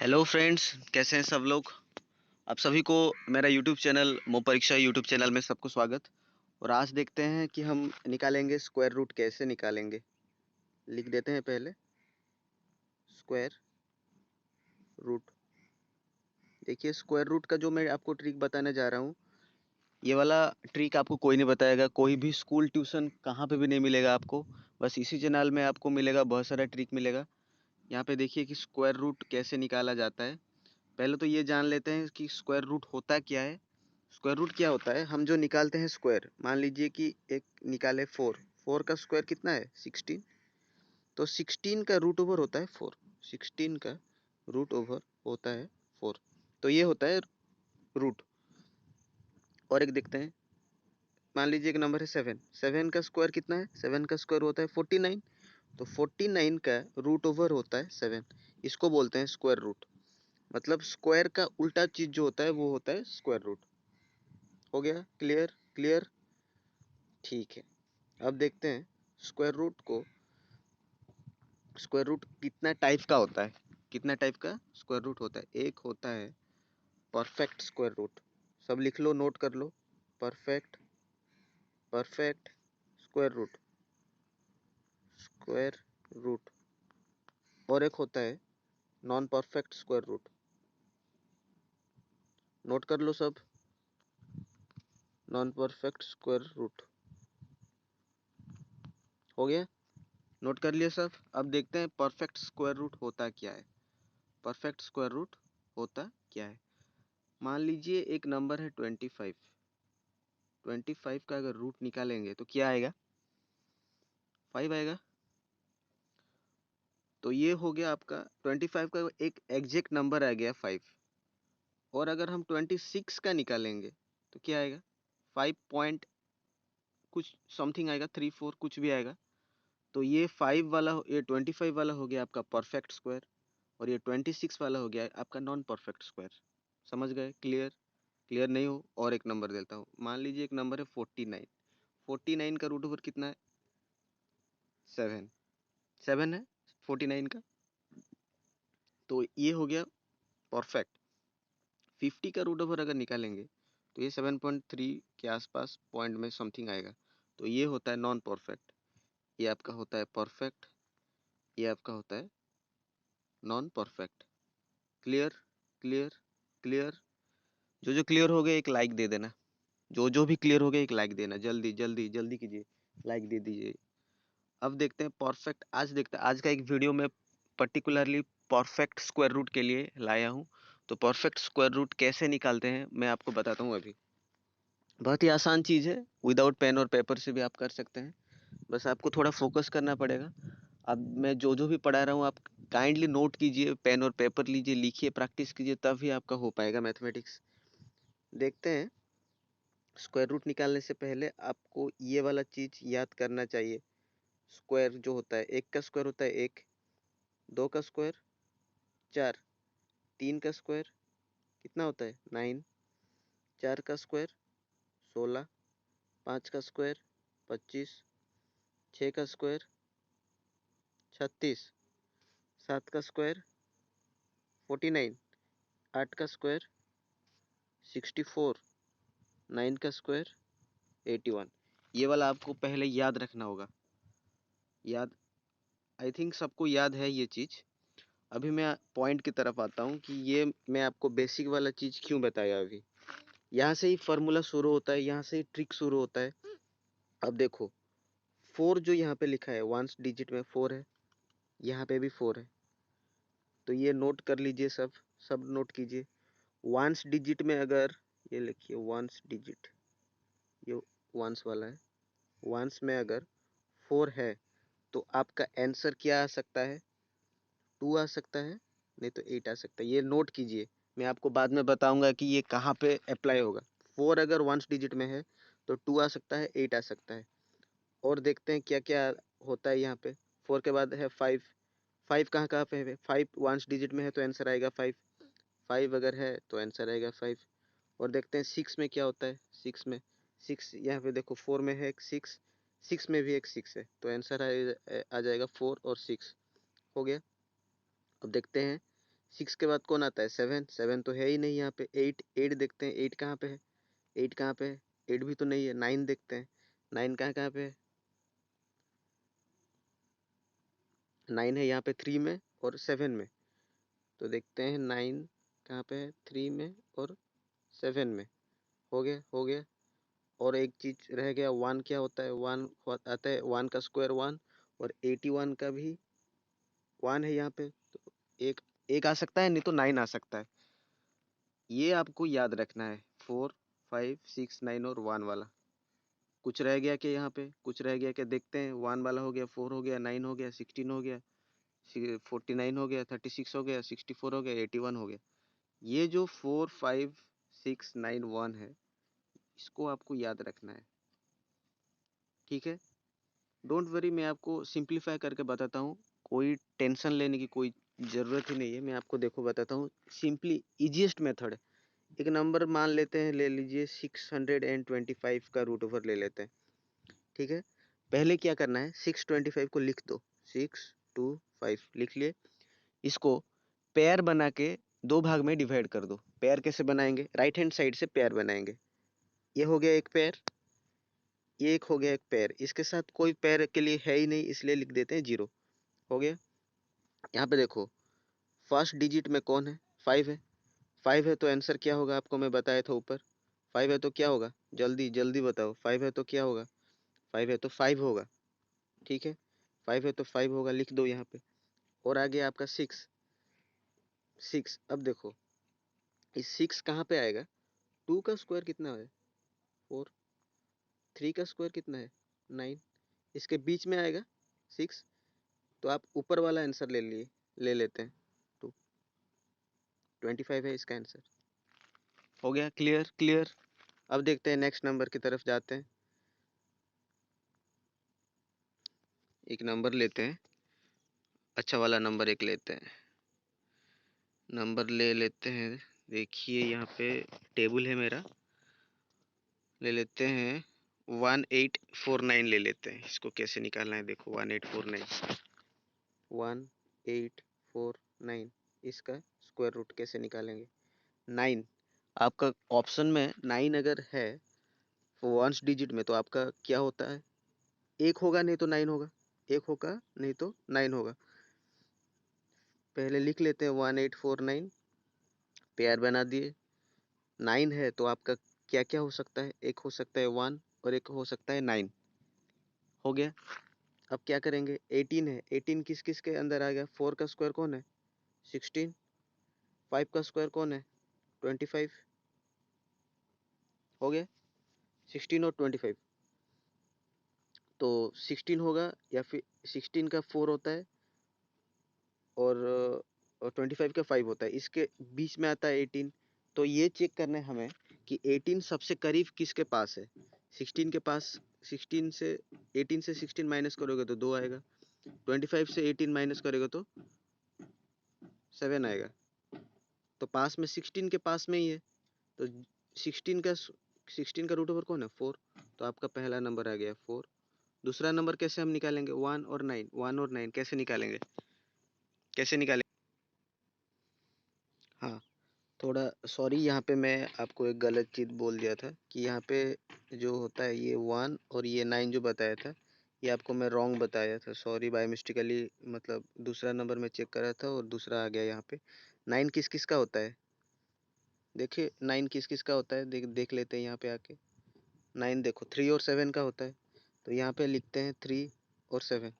Hello friends, कैसे हैं सब लोग। आप सभी को मेरा यूट्यूब चैनल मो परीक्षा यूट्यूब चैनल में सबको स्वागत। और आज देखते हैं कि हम निकालेंगे स्क्वायर रूट कैसे निकालेंगे। लिख देते हैं पहले स्क्वायर रूट। देखिए, स्क्वायर रूट का जो मैं आपको ट्रिक बताने जा रहा हूँ, ये वाला ट्रिक आपको कोई नहीं बताएगा। कोई भी स्कूल ट्यूशन कहाँ पे भी नहीं मिलेगा आपको। बस इसी चैनल में आपको मिलेगा, बहुत सारा ट्रिक मिलेगा। यहाँ पे देखिए कि स्क्वायर रूट कैसे निकाला जाता है। पहले तो ये जान लेते हैं कि स्क्वायर रूट होता क्या है। स्क्वायर रूट क्या होता है? हम जो निकालते हैं स्क्वायर, मान लीजिए कि एक निकाले 4 का स्क्वायर कितना है 16। तो 16 का रूट ओवर होता है 4। 16 का रूट ओवर होता है 4। तो ये होता है रूट। और एक देखते हैं, मान लीजिए एक नंबर है 7। 7 का स्क्वायर कितना है? 7 का स्क्वायर होता है 49। तो 49 का रूट ओवर होता है 7। इसको बोलते हैं स्क्वायर रूट। मतलब स्क्वायर का उल्टा चीज जो होता है वो होता है स्क्वायर रूट। हो गया क्लियर? क्लियर, ठीक है। अब देखते हैं स्क्वायर रूट को। स्क्वायर रूट कितना टाइप का होता है? कितना टाइप का स्क्वायर रूट होता है? एक होता है परफेक्ट स्क्वायर रूट। सब लिख लो, नोट कर लो। Perfect perfect square root, square root. और एक होता है non perfect square root. Note कर लो सब। नॉन परफेक्ट स्क्वायर रूट हो गया, नोट कर लिया सब। अब देखते हैं परफेक्ट स्क्वायर रूट होता क्या है। परफेक्ट स्क्वायर रूट होता क्या है? मान लीजिए एक नंबर है 25। 25 का अगर रूट निकालेंगे तो क्या आएगा? 5 आएगा। तो ये हो गया आपका 25 का एक एग्जैक्ट नंबर आ गया 5। और अगर हम 26 का निकालेंगे तो क्या आएगा? 5 पॉइंट कुछ समथिंग आएगा, 3 4 कुछ भी आएगा। तो ये 5 वाला ये 25 वाला हो गया आपका परफेक्ट स्क्वायर। और ये 26 वाला हो गया आपका नॉन परफेक्ट स्क्वायर। समझ गए? क्लियर? क्लियर नहीं हो और एक नंबर देता हूँ। मान लीजिए एक नंबर है 49। 49 का रूट ओवर कितना है? 7। 7 है 49 का। तो ये हो गया परफेक्ट। 50 का रूट ओवर अगर निकालेंगे तो ये 7.3 के आसपास पॉइंट में समथिंग आएगा। तो ये होता है नॉन परफेक्ट। ये आपका होता है परफेक्ट। ये आपका होता है non perfect. Clear? Clear? Clear? जो जो क्लियर हो गए एक लाइक दे देना। जो जो भी क्लियर हो गया एक लाइक देना। जल्दी जल्दी जल्दी कीजिए, लाइक दे दीजिए। अब देखते हैं परफेक्ट। आज देखते हैं, आज का एक वीडियो में पर्टिकुलरली परफेक्ट स्क्वायर रूट के लिए लाया हूँ। तो परफेक्ट स्क्वायर रूट कैसे निकालते हैं मैं आपको बताता हूँ अभी। बहुत ही आसान चीज़ है, विदाउट पेन और पेपर से भी आप कर सकते हैं। बस आपको थोड़ा फोकस करना पड़ेगा। अब मैं जो जो भी पढ़ा रहा हूँ आप काइंडली नोट कीजिए, पेन और पेपर लीजिए, लिखिए, प्रैक्टिस कीजिए, तभी आपका हो पाएगा मैथमेटिक्स। देखते हैं, स्क्वायर रूट निकालने से पहले आपको ये वाला चीज़ याद करना चाहिए। स्क्वायर जो होता है, एक का स्क्वायर होता है एक, दो का स्क्वायर 4, 3 का स्क्वायर कितना होता है 9, 4 का स्क्वायर 16, 5 का स्क्वायर 25, 6 का स्क्वायर 36, 7 का स्क्वायर 49, 8 का स्क्वायर 64, 9 का स्क्वायर 81। ये वाला आपको पहले याद रखना होगा। याद, आई थिंक सबको याद है ये चीज़। अभी मैं पॉइंट की तरफ आता हूँ कि ये मैं आपको बेसिक वाला चीज़ क्यों बताया अभी। यहाँ से ही फार्मूला शुरू होता है, यहाँ से ही ट्रिक शुरू होता है। अब देखो, 4 जो यहाँ पे लिखा है वंस डिजिट में 4 है, यहाँ पे भी 4 है। तो ये नोट कर लीजिए, सब सब नोट कीजिए। वंस डिजिट में अगर ये लिखिए वंस डिजिट, ये वंस वाला है। वंस में अगर 4 है तो आपका आंसर क्या आ सकता है? 2 आ सकता है, नहीं तो 8 आ सकता है। ये नोट कीजिए, मैं आपको बाद में बताऊंगा कि ये कहाँ पे अप्लाई होगा। 4 अगर वंस डिजिट में है तो 2 आ सकता है, 8 आ सकता है। और देखते हैं क्या क्या होता है यहाँ पे। 4 के बाद है 5। 5 कहाँ कहाँ पे है? 5 वंस डिजिट में है तो आंसर आएगा 5। 5 अगर है तो आंसर आएगा 5। और देखते हैं 6 में क्या होता है। 6 में, 6 यहाँ पे देखो 4 में है एक 6, 6 में भी एक 6 है, तो आंसर आ जाएगा 4 और 6। हो गया। अब देखते हैं 6 के बाद कौन आता है? 7, 7 तो है ही नहीं यहाँ पे। 8, 8 देखते हैं, 8 कहाँ पे है? 8 कहाँ पे है? 8 भी तो नहीं है। 9 देखते हैं, 9 कहाँ कहाँ पे है? 9 है यहाँ पे 3 में और 7 में। तो देखते हैं 9 कहाँ पे है? 3 में और 7 में। हो गया, हो गया। और एक चीज रह गया, 1 क्या होता है? 1 आता है 1 का स्क्वायर 1, और 81 का भी 1 है यहाँ पे। तो एक एक आ सकता है, नहीं तो 9 आ सकता है। ये आपको याद रखना है, 4, 5, 6, 9 और 1 वाला। कुछ रह गया क्या यहाँ पे? कुछ रह गया क्या? देखते हैं। 1 वाला हो गया, 4 हो गया, 9 हो गया, 16 हो गया, 49 हो गया, 36 हो गया, 64 हो गया, 81 हो गया। ये जो 4, 5, 6, 9, 1 है, इसको आपको याद रखना है। ठीक है, डोंट वरी, मैं आपको सिंप्लीफाई करके बताता हूँ। कोई टेंशन लेने की कोई ज़रूरत ही नहीं है। मैं आपको देखो बताता हूँ, सिंपली इजीएस्ट मेथड है। एक नंबर मान लेते हैं, ले लीजिए 625 का रूट ओवर ले लेते हैं। ठीक है, पहले क्या करना है, 625 को लिख दो। 625 लिख लिए। इसको पेयर बना के दो भाग में डिवाइड कर दो। पेयर कैसे बनाएंगे? राइट हैंड साइड से पेयर बनाएंगे। ये हो गया एक पेयर, ये एक हो गया एक पेयर। इसके साथ कोई पेयर के लिए है ही नहीं, इसलिए लिख देते हैं 0। हो गया। यहाँ पे देखो, फर्स्ट डिजिट में कौन है? 5 है। 5 है तो आंसर क्या होगा? आपको मैं बताया था ऊपर। 5 है तो क्या होगा? जल्दी जल्दी बताओ। 5 है तो क्या होगा? 5 है तो 5 होगा। ठीक है, 5 है तो 5 होगा, लिख दो यहाँ पे। और आगे आपका 6, 6। अब देखो, इस 6 कहाँ पे आएगा? 2 का स्क्वायर कितना है? 4। 3 का स्क्वायर कितना है? 9। इसके बीच में आएगा 6। तो आप ऊपर वाला आंसर ले लेते हैं। 2, 25 है इसका आंसर। हो गया, क्लियर क्लियर। अब देखते हैं, नेक्स्ट नंबर की तरफ जाते हैं। एक नंबर लेते हैं, अच्छा वाला नंबर एक लेते हैं। नंबर ले लेते हैं, देखिए यहाँ पे टेबल है मेरा। ले लेते हैं 1849 ले लेते हैं। इसको कैसे निकालना है देखो, 1849, 1849। इसका स्क्वायर रूट कैसे निकालेंगे? 9। आपका ऑप्शन में 9 अगर है वंस डिजिट में, तो आपका क्या होता है? एक होगा नहीं तो 9 होगा, एक होगा नहीं तो 9 होगा। पहले लिख लेते हैं 1849, पेयर बना दिए। 9 है तो आपका क्या क्या हो सकता है? एक हो सकता है 1 और एक हो सकता है 9। हो गया। अब क्या करेंगे? 18 है, 18 किस किस के अंदर आ गया? 4 का स्क्वायर कौन है? 16। 5 का स्क्वायर कौन है? 25। हो गया, 16 और 25। तो 16 होगा, या फिर 16 का 4 होता है, और 25 का 5 होता है। इसके बीच में आता है 18। तो ये चेक करना है हमें कि 18 सबसे करीब किसके पास है? 16 के पास। 16 से 18 से 16 माइनस करोगे तो 2 आएगा। 25 से 18 माइनस करेगा तो 7 आएगा। तो पास में 16 के पास में ही है। तो 16 का रूट ओवर कौन है? 4। तो आपका पहला नंबर आ गया 4। दूसरा नंबर कैसे हम निकालेंगे? 1 और 9। 1 और 9 कैसे निकालेंगे? कैसे निकालेंगे? हाँ, थोड़ा सॉरी, यहाँ पे मैं आपको एक गलत चीज़ बोल दिया था कि यहाँ पे जो होता है ये 1 और ये 9 जो बताया था, ये आपको मैं रॉन्ग बताया था। सॉरी, बाय मिस्टेकली, मतलब दूसरा नंबर में चेक करा था और दूसरा आ गया यहाँ पे। 9 किस किस का होता है? देखिए 9 किस किस का होता है, देख देख लेते हैं यहाँ पे आके। 9 देखो 3 और 7 का होता है। तो यहाँ पे लिखते हैं 3 और 7।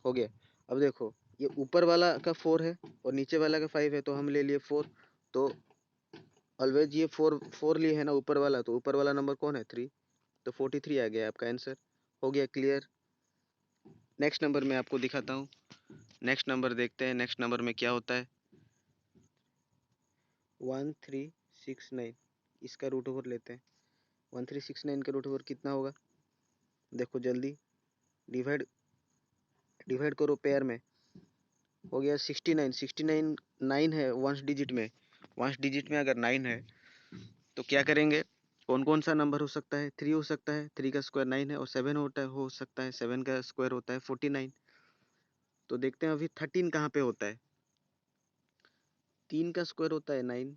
हो गया। अब देखो, ये ऊपर वाला का 4 है और नीचे वाला का 5 है, तो हम ले लिए 4। तो ऑलवेज ये 4 4 लिए है ना ऊपर वाला, तो ऊपर वाला नंबर कौन है? 3। तो 43 आ गया आपका आंसर। हो गया क्लियर। नेक्स्ट नंबर मैं आपको दिखाता हूँ। नेक्स्ट नंबर देखते हैं, नेक्स्ट नंबर में क्या होता है। 1369, इसका रूट ओवर लेते हैं। 1369 का रूट ओवर कितना होगा? देखो जल्दी, डिवाइड डिवाइड करो पेयर में। हो गया 69। 69 9 है वंस डिजिट में। वंस डिजिट में अगर 9 है तो क्या करेंगे? कौन कौन सा नंबर हो सकता है? 3 हो सकता है, 3 का स्क्वायर 9 है, और 7 हो सकता है, 7 का स्क्वायर होता है 49। तो देखते हैं अभी 13 कहाँ पे होता है। 3 का स्क्वायर होता है 9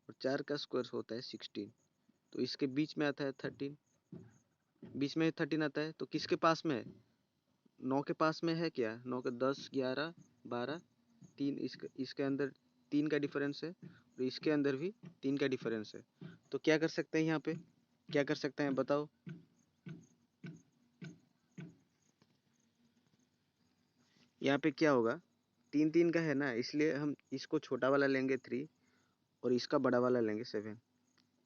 और 4 का स्क्वायर होता है 16। तो इसके बीच में आता है 13, बीच में 13 आता है, तो किसके पास में है? 9 के पास में है क्या? 9 के 10 11 12 3, इसके अंदर 3 का डिफरेंस है और इसके अंदर भी 3 का डिफरेंस है। तो क्या कर सकते हैं यहाँ पे? क्या कर सकते हैं बताओ? यहाँ पे क्या होगा? 3 3 का है ना, इसलिए हम इसको छोटा वाला लेंगे 3 और इसका बड़ा वाला लेंगे 7।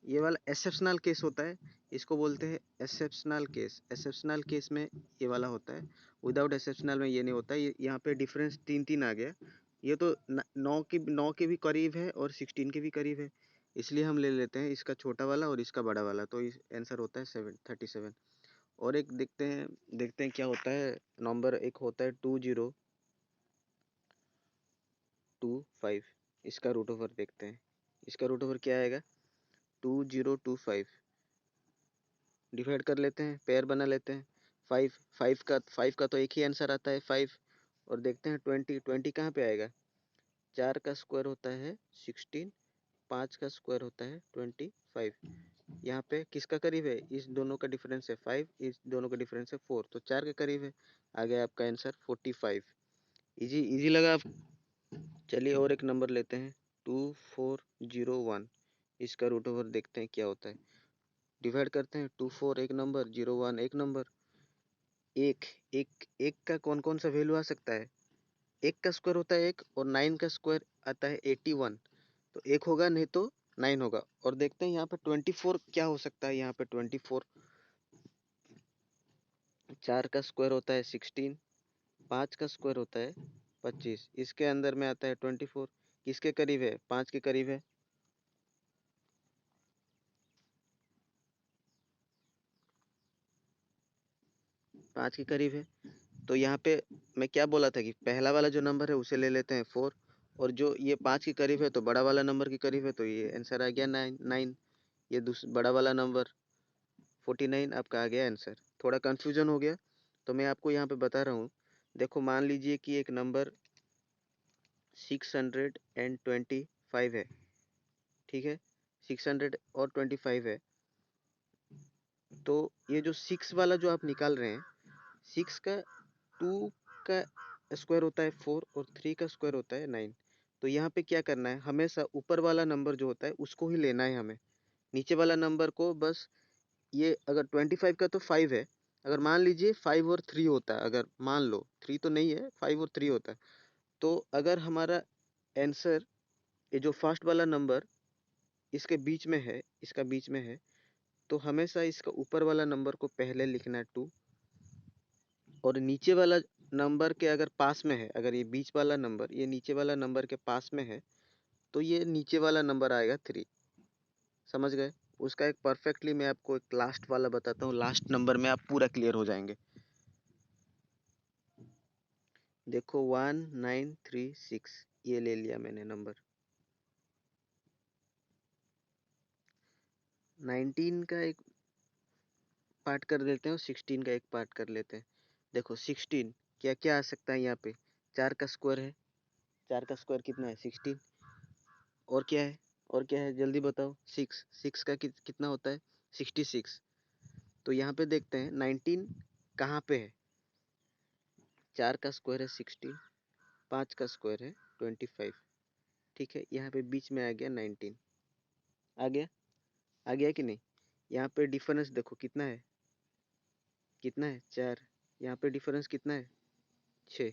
ये वाला एक्सेप्शनल केस होता है, इसको बोलते हैं एक्सेप्शनल केस। एक्सेप्शनल केस में ये वाला होता है, विदाउट एक्सेप्शनल में ये नहीं होता। ये यहाँ पे डिफरेंस 3 3 आ गया। ये तो 9 के भी करीब है और 16 के भी करीब है, इसलिए हम ले लेते हैं इसका छोटा वाला और इसका बड़ा वाला। तो इस आंसर होता है 37। और एक देखते हैं क्या होता है। नंबर एक होता है 2025। इसका रूट ओवर देखते हैं। इसका रूट ओवर क्या आएगा? 2025 डिवाइड कर लेते हैं, पेयर बना लेते हैं। 5 का तो एक ही आंसर आता है 5। और देखते हैं 20 कहाँ पे आएगा? 4 का स्क्वायर होता है 16, 5 का स्क्वायर होता है 25। यहाँ पे किसका करीब है? इस दोनों का डिफरेंस है 5, इस दोनों का डिफरेंस है 4, तो 4 के करीब है। आ गया आपका आंसर 45। इजी इजी लगा आप? चलिए और एक नंबर लेते हैं 2401। इसका रूट ओवर देखते हैं क्या होता है। डिवाइड करते हैं, 24 एक नंबर, 01 एक नंबर। एक एक एक का कौन कौन सा वैल्यू आ सकता है? एक का स्क्वायर होता है एक और 9 का स्क्वायर आता है 81। तो एक होगा नहीं तो 9 होगा। और देखते हैं यहाँ पे 24 क्या हो सकता है। यहाँ पे 24, 4 का स्क्वायर होता है 16, 5 का स्क्वायर होता है 25, इसके अंदर में आता है 24। किसके करीब है? 5 के करीब है। 5 के करीब है। तो यहाँ पे मैं क्या बोला था कि पहला वाला जो नंबर है उसे ले लेते हैं 4, और जो ये 5 के करीब है तो बड़ा वाला नंबर के करीब है, तो ये आंसर आ गया 9। ये बड़ा वाला नंबर 49 आपका आ गया आंसर। थोड़ा कंफ्यूजन हो गया तो मैं आपको यहाँ पे बता रहा हूँ। देखो मान लीजिए कि एक नंबर 625 है, ठीक है, 625 है। तो ये जो 6 वाला जो आप निकाल रहे हैं, 6 का 2 का स्क्वायर होता है 4 और 3 का स्क्वायर होता है 9। तो यहाँ पे क्या करना है, हमेशा ऊपर वाला नंबर जो होता है उसको ही लेना है हमें, नीचे वाला नंबर को बस। ये अगर 25 का तो 5 है, अगर मान लीजिए 5 और 3 होता है, अगर मान लो 3 तो नहीं है, 5 और 3 होता है, तो अगर हमारा आंसर ये जो फर्स्ट वाला नंबर इसके बीच में है, इसका बीच में है, तो हमेशा इसका ऊपर वाला नंबर को पहले लिखना है 2, और नीचे वाला नंबर के अगर पास में है, अगर ये बीच वाला नंबर ये नीचे वाला नंबर के पास में है, तो ये नीचे वाला नंबर आएगा 3। समझ गए? उसका एक परफेक्टली मैं आपको एक लास्ट वाला बताता हूँ, लास्ट नंबर में आप पूरा क्लियर हो जाएंगे। देखो 1936 ये ले लिया मैंने नंबर। 19 का एक पार्ट कर देते हैं और 16 का एक पार्ट कर लेते हैं। देखो 16 क्या क्या आ सकता है यहाँ पे? 4 का स्क्वायर है, 4 का स्क्वायर कितना है? 16। और क्या है? और क्या है जल्दी बताओ? 6, 6 का कितना होता है? 66। तो यहाँ पे देखते हैं 19 कहाँ पे है? 4 का स्क्वायर है 16, 5 का स्क्वायर है 25, ठीक है, यहाँ पे बीच में आ गया 19। आ गया? आ गया कि नहीं? यहाँ पे डिफरेंस देखो कितना है? कितना है? 4। यहाँ पे डिफरेंस कितना है? 6।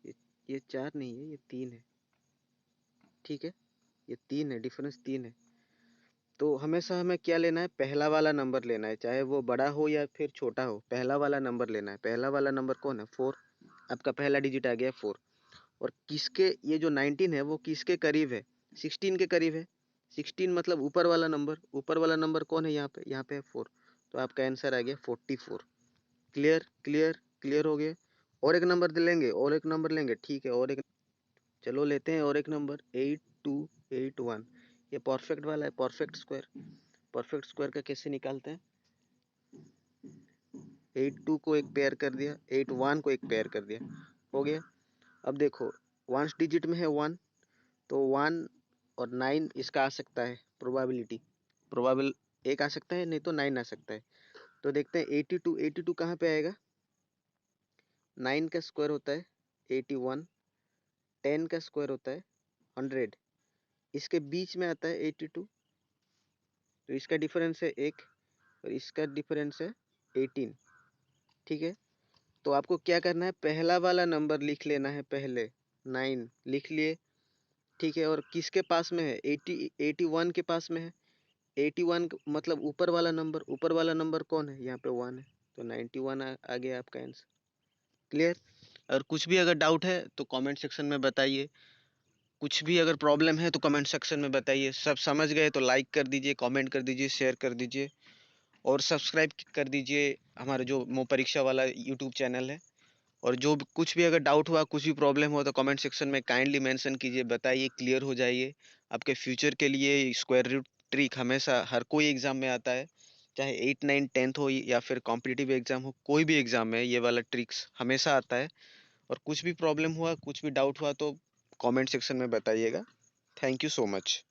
ये ये 4 नहीं है, ये 3 है, ठीक है, ये 3 है, डिफरेंस 3 है। तो हमेशा हमें क्या लेना है? पहला वाला नंबर लेना है, चाहे वो बड़ा हो या फिर छोटा हो, पहला वाला नंबर लेना है। पहला वाला नंबर कौन है? 4। आपका पहला डिजिट आ गया 4। और किसके, ये जो 19 है वो किसके करीब है? 16 के करीब है। 16 मतलब ऊपर वाला नंबर, ऊपर वाला नंबर कौन है यहाँ पे? यहाँ पे है 4। तो आपका आंसर आ गया 44। क्लियर क्लियर क्लियर हो गया? और एक नंबर लेंगे, और एक नंबर लेंगे, ठीक है, और एक, चलो लेते हैं और एक नंबर 8281। ये परफेक्ट वाला है, परफेक्ट स्क्वायर। परफेक्ट स्क्वायर का कैसे निकालते हैं? 82 को एक पेयर कर दिया, 81 को एक पेयर कर दिया, हो गया। अब देखो वंस डिजिट में है 1, तो 1 और 9 इसका आ सकता है प्रोबेबिलिटी, प्रोबेबल 1 आ सकता है, नहीं तो 9 आ सकता है। तो देखते हैं 82, 82 कहाँ पे आएगा? 9 का स्क्वायर होता है 81, 10 का स्क्वायर होता है 100, इसके बीच में आता है 82, तो इसका डिफरेंस है 1 और इसका डिफरेंस है 18। ठीक है, तो आपको क्या करना है, पहला वाला नंबर लिख लेना है पहले, 9 लिख लिए। ठीक है, और किसके पास में है? 81 के पास में है। 81 मतलब ऊपर वाला नंबर, ऊपर वाला नंबर कौन है? यहाँ पे 1 है, तो 91 आ गया आपका आंसर। क्लियर? और कुछ भी अगर डाउट है तो कमेंट सेक्शन में बताइए, कुछ भी अगर प्रॉब्लम है तो कमेंट सेक्शन में बताइए। सब समझ गए तो लाइक कर दीजिए, कमेंट कर दीजिए, शेयर कर दीजिए और सब्सक्राइब कर दीजिए हमारा जो मो परीक्षा वाला यूट्यूब चैनल है। और जो कुछ भी अगर डाउट हुआ, कुछ भी प्रॉब्लम हो तो कमेंट सेक्शन में काइंडली मेंशन कीजिए, बताइए, क्लियर हो जाइए। आपके फ्यूचर के लिए स्क्वायर रूट ट्रिक हमेशा हर कोई एग्जाम में आता है, चाहे 8 9 10th हो या फिर कॉम्पिटिटिव एग्जाम हो, कोई भी एग्जाम में ये वाला ट्रिक्स हमेशा आता है। और कुछ भी प्रॉब्लम हुआ, कुछ भी डाउट हुआ तो कमेंट सेक्शन में बताइएगा। Thank you so much.